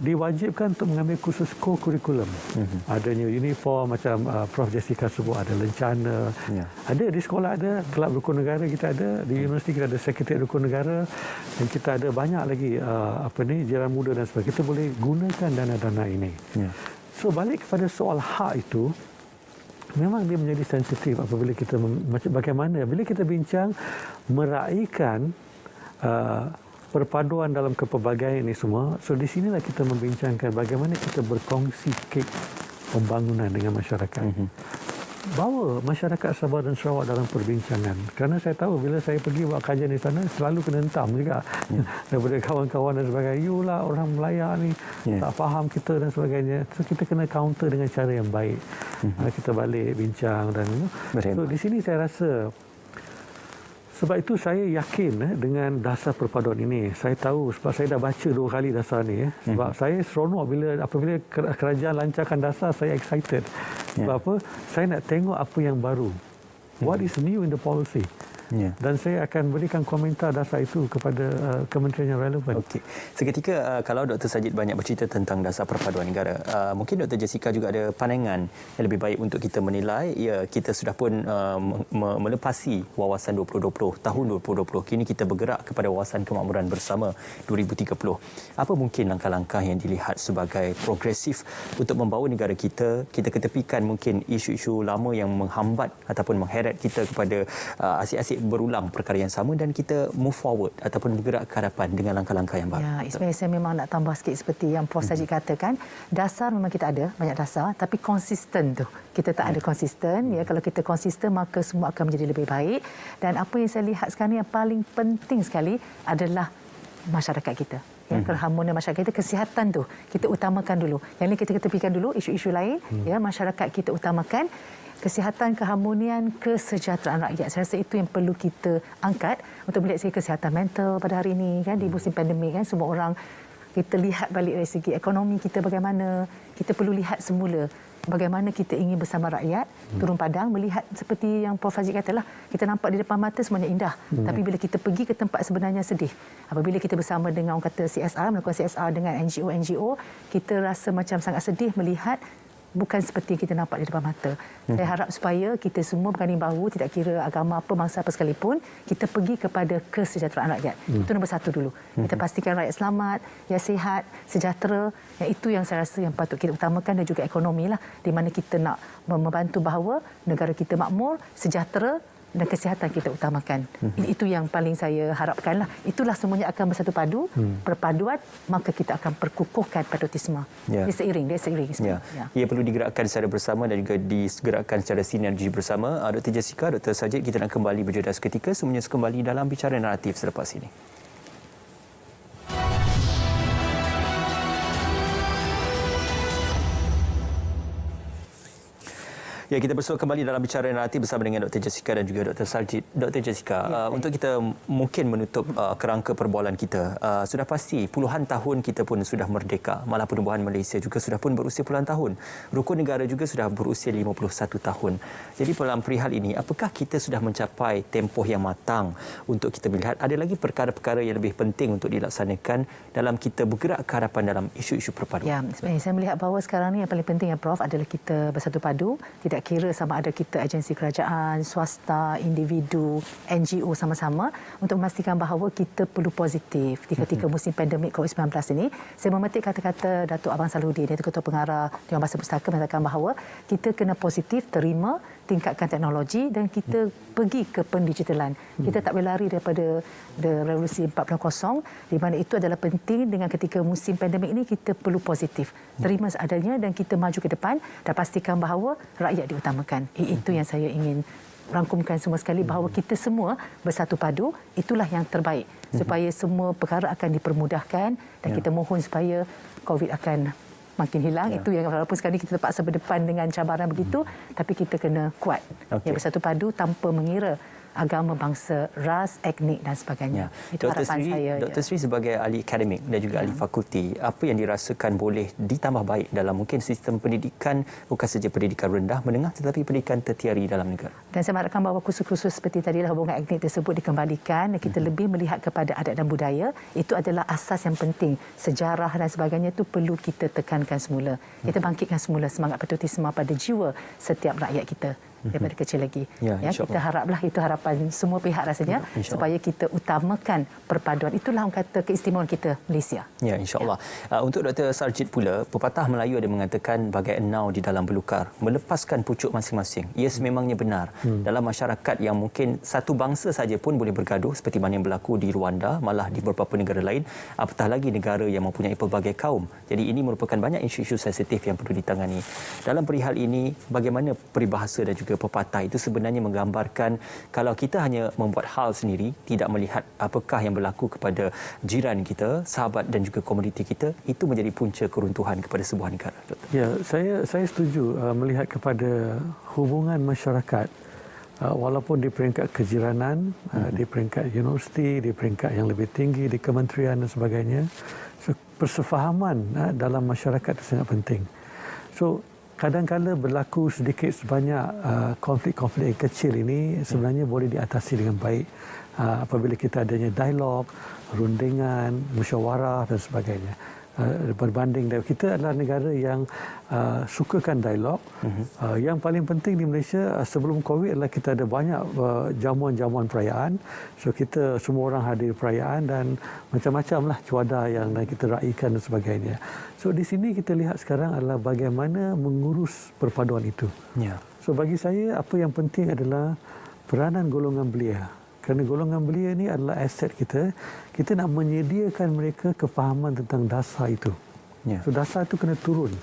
diwajibkan untuk mengambil kursus co-curriculum. Adanya uniform macam Prof Jessica sebut, ada lencana. Ada di sekolah, ada kelab rukun negara kita ada, di universiti kita ada sekretariat rukun negara, dan kita ada banyak lagi jiran muda dan sebagainya. Kita boleh gunakan dana-dana ini. So balik kepada soal hak itu, memang dia menjadi sensitif apabila kita bagaimana bila kita bincang meraihkan perpaduan dalam kepelbagaian ini semua. So di sinilah kita membincangkan bagaimana kita berkongsi kek pembangunan dengan masyarakat. Bawa masyarakat Sabah dan Sarawak dalam perbincangan. Kerana saya tahu bila saya pergi buat kajian di sana selalu kena hentam juga daripada kawan-kawan dan sebagainya. Yulah orang Melayu ni tak faham kita dan sebagainya. So kita kena counter dengan cara yang baik. Kita balik bincang dan so di sini saya rasa sebab itu saya yakin dengan dasar perpaduan ini. Saya tahu sebab saya dah baca 2 kali dasar ni. Sebab saya seronok apabila kerajaan lancarkan dasar, saya excited. Sebab apa? Saya nak tengok apa yang baru. What is new in the policy? Dan saya akan berikan komentar dasar itu kepada kementerian yang relevan. Okey. Seketika kalau Dr. Sajid banyak bercerita tentang dasar perpaduan negara, mungkin Dr. Jessica juga ada pandangan yang lebih baik untuk kita menilai. Ya, kita sudah pun melepasi wawasan 2020, tahun 2020. Kini kita bergerak kepada wawasan kemakmuran bersama 2030. Apa mungkin langkah-langkah yang dilihat sebagai progresif untuk membawa negara kita ketepikan mungkin isu-isu lama yang menghambat ataupun mengheret kita kepada asyik-asyik berulang perkara yang sama dan kita move forward ataupun bergerak ke hadapan dengan langkah-langkah yang baru. Ya, Ismail, saya memang nak tambah sikit seperti yang Prof Sajid katakan. Dasar memang kita ada, banyak dasar, tapi konsisten tu. Kita tak ada konsisten. Ya, kalau kita konsisten maka semua akan menjadi lebih baik. Dan apa yang saya lihat sekarang yang paling penting sekali adalah masyarakat kita. Ya, keharmonian masyarakat kita, kesihatan tu kita utamakan dulu. Yang ini kita ketepikan dulu, isu-isu lain. Ya, masyarakat kita utamakan. Kesihatan, keharmonian, kesejahteraan rakyat. Saya rasa itu yang perlu kita angkat untuk melihat segi kesihatan mental pada hari ini kan, di musim pandemik kan, semua orang kita lihat balik dari segi ekonomi kita bagaimana. Kita perlu lihat semula bagaimana kita ingin bersama rakyat turun padang, melihat seperti yang Prof Sajid katalah, kita nampak di depan mata semuanya indah, tapi bila kita pergi ke tempat sebenarnya sedih. Apabila kita bersama dengan orang kata CSR, melakukan CSR dengan NGO, kita rasa macam sangat sedih melihat bukan seperti yang kita nampak di depan mata. Saya harap supaya kita semua berganding bahu, tidak kira agama apa, bangsa apa sekalipun, kita pergi kepada kesejahteraan rakyat. Itu nombor 1 dulu. Kita pastikan rakyat selamat, ya sihat, sejahtera. Itu yang saya rasa yang patut kita utamakan, dan juga ekonomi lah, di mana kita nak membantu bahawa negara kita makmur, sejahtera dan kesihatan kita utamakan. Itu yang paling saya harapkanlah. Itulah semuanya akan bersatu padu, perpaduan, maka kita akan perkukuhkan patriotisme. Dia seiring. Ia perlu digerakkan secara bersama dan juga digerakkan secara sinergi bersama. Dr. Jessica, Dr. Sajid, kita nak kembali berjeda seketika. Semuanya kembali dalam Bicara Naratif selepas ini. Ya, kita bersua kembali dalam Bicara Naratif bersama dengan Dr. Jessica dan juga Dr. Sajid. Dr. Jessica, untuk kita mungkin menutup kerangka perbualan kita, sudah pasti puluhan tahun kita pun sudah merdeka. Malah penubuhan Malaysia juga sudah pun berusia puluhan tahun. Rukun negara juga sudah berusia 51 tahun. Jadi dalam perihal ini, apakah kita sudah mencapai tempoh yang matang untuk kita melihat ada lagi perkara-perkara yang lebih penting untuk dilaksanakan dalam kita bergerak ke hadapan dalam isu-isu perpaduan? Ya, saya melihat bahawa sekarang ni yang paling penting ya Prof adalah kita bersatu padu, tidak kira sama ada kita agensi kerajaan, swasta, individu, NGO sama-sama, untuk memastikan bahawa kita perlu positif di ketika musim pandemik COVID-19 ini. Saya memetik kata-kata Datuk Abang Salahuddin, iaitu Ketua Pengarah Dewan Bahasa Pustaka, mengatakan bahawa kita kena positif, terima, tingkatkan teknologi dan kita pergi ke pendigitalan. Kita tak boleh lari daripada revolusi 4.0, di mana itu adalah penting. Dengan ketika musim pandemik ini kita perlu positif, terima seadanya dan kita maju ke depan dan pastikan bahawa rakyat diutamakan. Itu yang saya ingin rangkumkan semua sekali bahawa kita semua bersatu padu, itulah yang terbaik supaya semua perkara akan dipermudahkan dan kita mohon supaya COVID akan makin hilang. Itu yang walaupun sekarang kita terpaksa berdepan dengan cabaran begitu, tapi kita kena kuat. Yang bersatu padu tanpa mengira agama, bangsa, ras, etnik dan sebagainya. Itu Dr. harapan saya. Dr. Sri sebagai ahli akademik dan juga ahli fakulti, apa yang dirasakan boleh ditambah baik dalam mungkin sistem pendidikan, bukan saja pendidikan rendah, menengah, tetapi pendidikan tertiari dalam negara? Dan saya mengharapkan bahawa kursus-kursus seperti tadilah hubungan etnik tersebut dikembalikan dan kita lebih melihat kepada adat dan budaya. Itu adalah asas yang penting. Sejarah dan sebagainya itu perlu kita tekankan semula. Kita bangkitkan semula semangat patriotisme pada jiwa setiap rakyat kita daripada kecil lagi. Kita haraplah itu harapan semua pihak rasanya supaya kita utamakan perpaduan. Itulah orang kata keistimewaan kita Malaysia. Ya, insya-Allah. Untuk Dr. Sarjit pula, pepatah Melayu ada mengatakan bagai enau di dalam belukar, melepaskan pucuk masing-masing. Ia sememangnya benar. Dalam masyarakat yang mungkin satu bangsa saja pun boleh bergaduh seperti mana yang berlaku di Rwanda, malah di beberapa negara lain, apatah lagi negara yang mempunyai pelbagai kaum. Jadi ini merupakan banyak isu-isu sensitif yang perlu ditangani. Dalam perihal ini, bagaimana peribahasa dan juga pepatah itu sebenarnya menggambarkan kalau kita hanya membuat hal sendiri, tidak melihat apakah yang berlaku kepada jiran kita, sahabat dan juga komuniti kita, itu menjadi punca keruntuhan kepada sebuah negara. Ya, saya setuju melihat kepada hubungan masyarakat walaupun di peringkat kejiranan, di peringkat universiti, di peringkat yang lebih tinggi, di kementerian dan sebagainya. So, persefahaman dalam masyarakat itu sangat penting. So, kadang-kadang berlaku sedikit sebanyak konflik-konflik yang kecil ini sebenarnya boleh diatasi dengan baik apabila kita adanya dialog, rundingan, musyawarah dan sebagainya. Berbanding dengan kita adalah negara yang sukakan dialog. Yang paling penting di Malaysia sebelum COVID adalah kita ada banyak jamuan-jamuan perayaan. So kita semua orang hadir perayaan dan macam-macamlah cuaca yang kita raikan dan sebagainya. So di sini kita lihat sekarang adalah bagaimana mengurus perpaduan itu. So bagi saya apa yang penting adalah peranan golongan belia. Kerana golongan belia ini adalah aset kita. Kita nak menyediakan mereka kefahaman tentang dasar itu. So dasar itu kena turun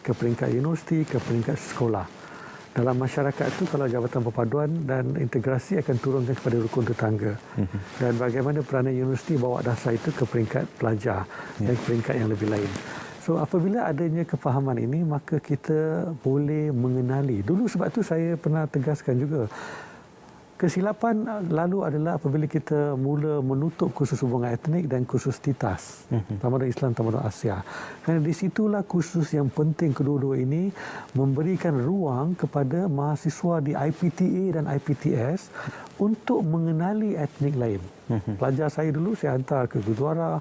ke peringkat universiti, ke peringkat sekolah. Dalam masyarakat itu kalau Jabatan Perpaduan dan Integrasi akan turunkan kepada rukun tetangga. Dan bagaimana peranan universiti bawa dasar itu ke peringkat pelajar dan peringkat yang lebih lain. So apabila adanya kefahaman ini, maka kita boleh mengenali. Dulu sebab itu saya pernah tegaskan juga, kesilapan lalu adalah apabila kita mula menutup kursus hubungan etnik dan kursus TITAS, Tamadun Islam, Tamadun Asia. Kerana di situlah kursus yang penting kedua-dua ini memberikan ruang kepada mahasiswa di IPTA dan IPTS untuk mengenali etnik lain. Pelajar saya dulu saya hantar ke Gurdwara,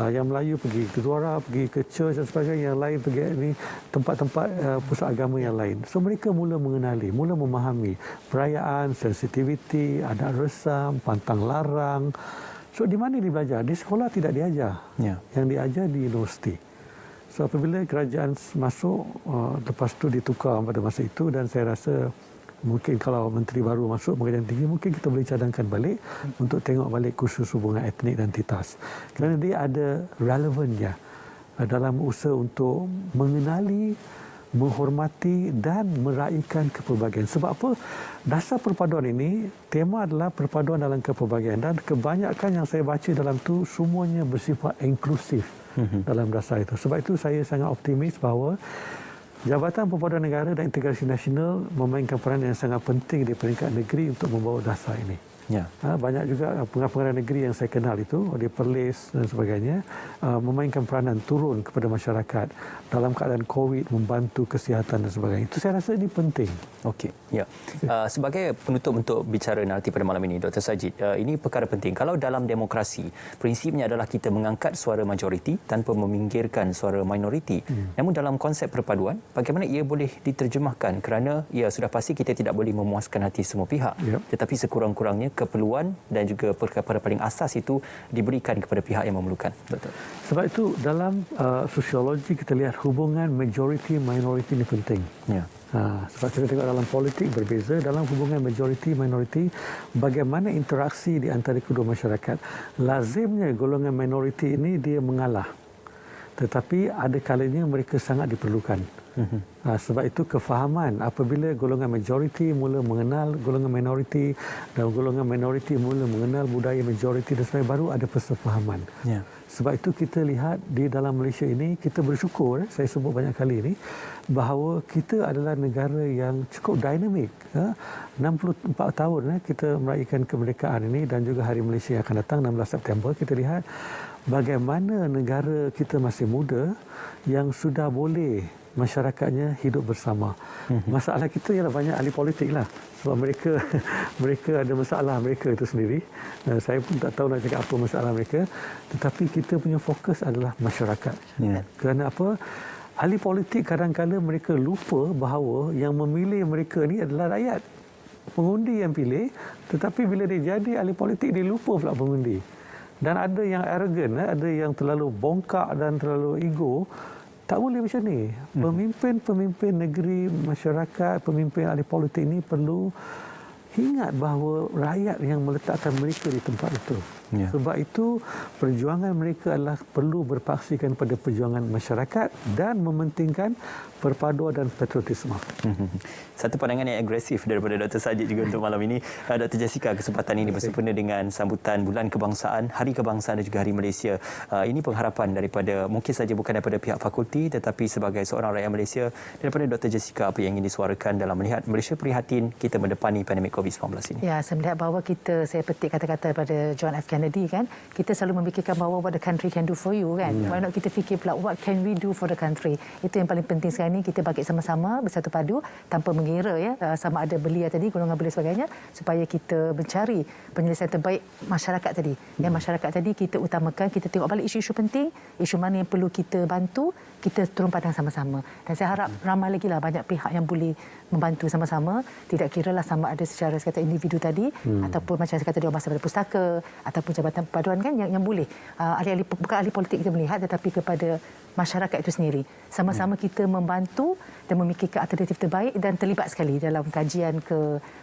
yang Melayu pergi ke Gurdwara, pergi ke church dan sebagainya, yang lain pergi ini tempat-tempat pusat agama yang lain. So mereka mula mengenali, mula memahami perayaan, sensitiviti, adat resam, pantang larang. So di mana dia belajar? Di sekolah tidak diajar. Yang diajar di universiti. So apabila kerajaan masuk, lepas tu ditukar pada masa itu, dan saya rasa mungkin kalau menteri baru masuk pengajian tinggi, mungkin kita boleh cadangkan balik untuk tengok balik kursus hubungan etnik dan TITAS. Kerana dia ada relevannya dalam usaha untuk mengenali, menghormati dan meraihkan kepelbagaian. Sebab apa? Dasar perpaduan ini, tema adalah perpaduan dalam kepelbagaian. Dan kebanyakan yang saya baca dalam tu semuanya bersifat inklusif dalam dasar itu. Sebab itu saya sangat optimis bahawa Jabatan Perpaduan Negara dan Integrasi Nasional memainkan peran yang sangat penting di peringkat negeri untuk membawa dasar ini. Banyak juga pengarah-pengarah negeri yang saya kenal itu, di Perlis dan sebagainya, memainkan peranan turun kepada masyarakat dalam keadaan COVID, membantu kesihatan dan sebagainya. Itu saya rasa ini penting. Okey, ya. Sebagai penutup untuk bicara nanti pada malam ini, Dr. Sarjit, ini perkara penting. Kalau dalam demokrasi, prinsipnya adalah kita mengangkat suara majoriti tanpa meminggirkan suara minoriti. Namun dalam konsep perpaduan, bagaimana ia boleh diterjemahkan? Kerana ya sudah pasti kita tidak boleh memuaskan hati semua pihak. Tetapi sekurang-kurangnya keperluan dan juga perkara paling asas itu diberikan kepada pihak yang memerlukan. Betul. Sebab itu dalam sosiologi kita lihat hubungan majoriti-minoriti ini penting. Sebab kita tengok dalam politik berbeza, dalam hubungan majoriti-minoriti bagaimana interaksi di antara kedua masyarakat. Lazimnya golongan minoriti ini dia mengalah. tetapi ada kalanya mereka sangat diperlukan. Sebab itu kefahaman apabila golongan majoriti mula mengenal golongan minoriti dan golongan minoriti mula mengenal budaya majoriti dan sebagainya, baru ada persefahaman. Ya. Sebab itu kita lihat di dalam Malaysia ini, kita bersyukur, saya sebut banyak kali ini, bahawa kita adalah negara yang cukup dinamik. 64 tahun kita meraihkan kemerdekaan ini dan juga Hari Malaysia yang akan datang 16 September, kita lihat bagaimana negara kita masih muda yang sudah boleh masyarakatnya hidup bersama. Masalah kita ialah banyak ahli politik lah. Sebab mereka ada masalah mereka itu sendiri. Saya pun tak tahu nak cakap apa masalah mereka. Tetapi kita punya fokus adalah masyarakat. Yeah. Kerana apa? Ahli politik kadang-kadang mereka lupa bahawa yang memilih mereka ni adalah rakyat. Pengundi yang pilih. Tetapi bila dia jadi ahli politik, dia lupa pula pengundi. Dan ada yang arrogant, ada yang terlalu bongkak dan terlalu ego. Tak boleh macam ni. Pemimpin-pemimpin negeri, masyarakat, pemimpin ahli politik ini perlu ingat bahawa rakyat yang meletakkan mereka di tempat itu. Ya. Sebab itu perjuangan mereka adalah perlu berpaksikan pada perjuangan masyarakat dan mementingkan perpaduan dan patriotisme. Satu pandangan yang agresif daripada Dr. Sajid juga untuk malam ini. Dr. Jessica, kesempatan ini bersempena dengan sambutan Bulan Kebangsaan, Hari Kebangsaan dan juga Hari Malaysia. Ini pengharapan daripada, mungkin saja bukan daripada pihak fakulti, tetapi sebagai seorang rakyat Malaysia, daripada Dr. Jessica, apa yang ingin disuarakan dalam melihat Malaysia prihatin kita mendepani pandemik COVID-19 ini? Ya, saya melihat bahawa saya petik kata-kata daripada John F. Kennedy kan, kita selalu memikirkan bahawa what the country can do for you kan. Why not kita fikir pula what can we do for the country. Itu yang paling penting sekarang ni, kita bangkit sama-sama bersatu padu tanpa mengira ya sama ada belia tadi, golongan belia sebagainya, supaya kita mencari penyelesaian terbaik masyarakat tadi. Yang masyarakat tadi kita utamakan, kita tengok balik isu-isu penting, isu mana yang perlu kita bantu, kita turun padang sama-sama. Dan saya harap ramai lagi lah banyak pihak yang boleh membantu sama-sama, tidak kiralah sama ada secara sekata individu tadi ataupun macam saya kata dia masa pada pustaka ataupun jabatan perpaduan kan yang boleh bukan ahli politik kita melihat, tetapi kepada masyarakat itu sendiri. Sama-sama kita membantu dan memikirkan alternatif terbaik dan terlibat sekali dalam kajian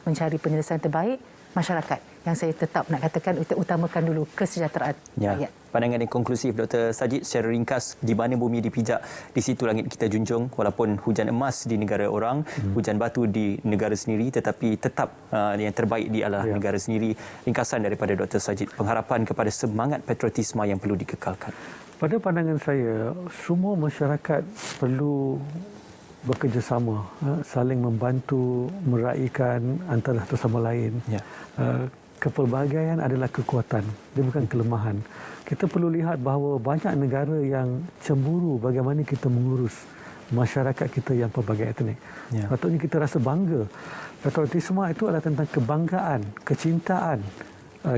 mencari penyelesaian terbaik masyarakat. Yang saya tetap nak katakan, utamakan dulu kesejahteraan rakyat. Pandangan yang konklusif Dr. Sajid secara ringkas, di mana bumi dipijak, di situ langit kita junjung. Walaupun hujan emas di negara orang, hujan batu di negara sendiri, tetapi tetap yang terbaik di adalah negara sendiri. Ringkasan daripada Dr. Sajid, pengharapan kepada semangat patriotisme yang perlu dikekalkan. Pada pandangan saya, semua masyarakat perlu bekerjasama, saling membantu, meraihkan antara satu sama lain. Ya. Kepelbagaian adalah kekuatan, dia bukan kelemahan. Kita perlu lihat bahawa banyak negara yang cemburu bagaimana kita mengurus masyarakat kita yang pelbagai etnik. Ya. Patutnya kita rasa bangga. Patriotisme itu adalah tentang kebanggaan, kecintaan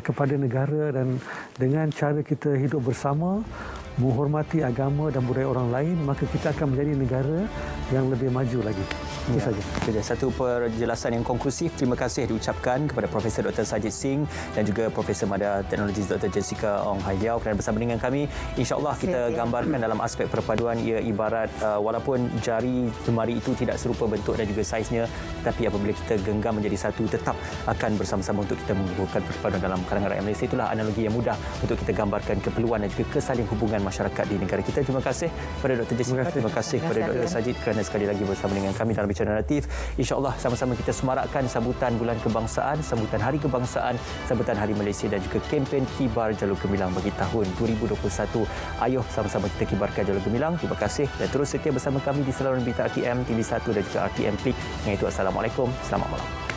kepada negara, dan dengan cara kita hidup bersama, menghormati agama dan budaya orang lain, maka kita akan menjadi negara yang lebih maju lagi. Itu saja. Satu penjelasan yang konklusif. Terima kasih diucapkan kepada Profesor Dr. Sajid Singh dan juga Profesor Mada Teknologi Dr. Jessica Ong Hai Liao kerana bersama dengan kami. InsyaAllah kita gambarkan dalam aspek perpaduan, ia ibarat walaupun jari jemari itu tidak serupa bentuk dan juga saiznya, tetapi apabila kita genggam menjadi satu, tetap akan bersama-sama untuk kita mengukuhkan perpaduan dalam kalangan rakyat Malaysia. Itulah analogi yang mudah untuk kita gambarkan keperluan dan juga kesaling hubungan masyarakat di negara kita. Terima kasih kepada Dr. Jessica, terima kasih kepada Dr. Sajid kerana sekali lagi bersama dengan kami dalam Bicara Naratif. InsyaAllah sama-sama kita semarakkan sambutan Bulan Kebangsaan, sambutan Hari Kebangsaan, sambutan Hari Malaysia dan juga kempen Kibar Jalur Gemilang bagi tahun 2021. Ayo sama-sama kita kibarkan Jalur Gemilang. Terima kasih dan terus setia bersama kami di saluran berita RTM TV1 dan juga RTM Klik. Yang itu, Assalamualaikum, selamat malam.